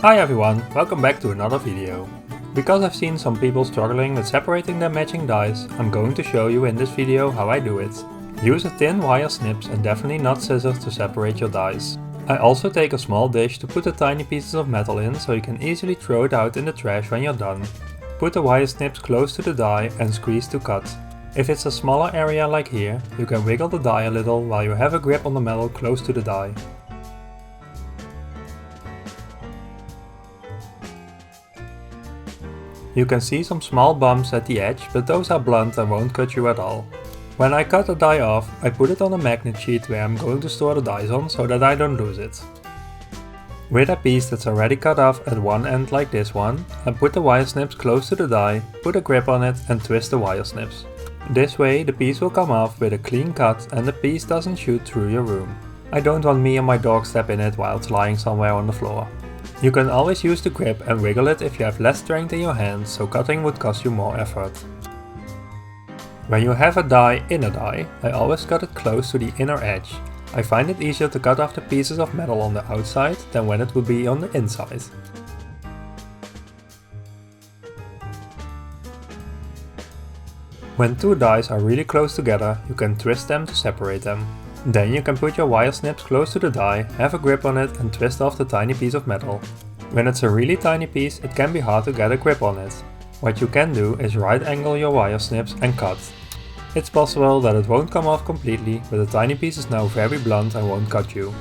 Hi everyone, welcome back to another video. Because I've seen some people struggling with separating their matching dies, I'm going to show you in this video how I do it. Use a thin wire snips and definitely not scissors to separate your dies. I also take a small dish to put the tiny pieces of metal in so you can easily throw it out in the trash when you're done. Put the wire snips close to the die and squeeze to cut. If it's a smaller area like here, you can wiggle the die a little while you have a grip on the metal close to the die. You can see some small bumps at the edge, but those are blunt and won't cut you at all. When I cut the die off, I put it on a magnet sheet where I'm going to store the dies on so that I don't lose it. With a piece that's already cut off at one end like this one, I put the wire snips close to the die, put a grip on it and twist the wire snips. This way the piece will come off with a clean cut and the piece doesn't shoot through your room. I don't want me and my dog step in it while it's lying somewhere on the floor. You can always use the grip and wiggle it if you have less strength in your hands, so cutting would cost you more effort. When you have a die in a die, I always cut it close to the inner edge. I find it easier to cut off the pieces of metal on the outside than when it would be on the inside. When two dies are really close together, you can twist them to separate them. Then you can put your wire snips close to the die, have a grip on it and twist off the tiny piece of metal. When it's a really tiny piece, it can be hard to get a grip on it. What you can do is right angle your wire snips and cut. It's possible that it won't come off completely, but the tiny piece is now very blunt and won't cut you.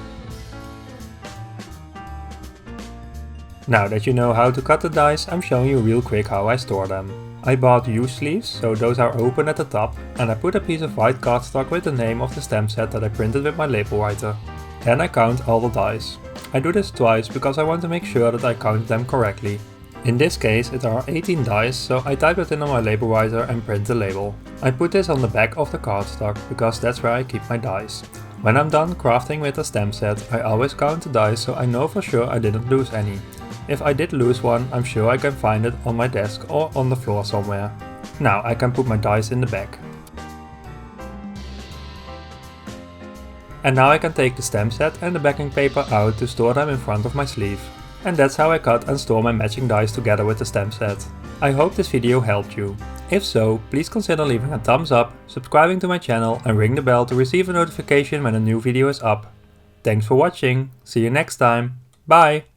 Now that you know how to cut the dies, I'm showing you real quick how I store them. I bought U-sleeves, so those are open at the top, and I put a piece of white cardstock with the name of the stamp set that I printed with my label writer. Then I count all the dies. I do this twice because I want to make sure that I count them correctly. In this case it are 18 dies, so I type it in on my label writer and print the label. I put this on the back of the cardstock because that's where I keep my dies. When I'm done crafting with the stamp set, I always count the dies so I know for sure I didn't lose any. If I did lose one, I'm sure I can find it on my desk or on the floor somewhere. Now I can put my dies in the bag. And now I can take the stamp set and the backing paper out to store them in front of my sleeve. And that's how I cut and store my matching dies together with the stamp set. I hope this video helped you. If so, please consider leaving a thumbs up, subscribing to my channel and ring the bell to receive a notification when a new video is up. Thanks for watching, see you next time, bye!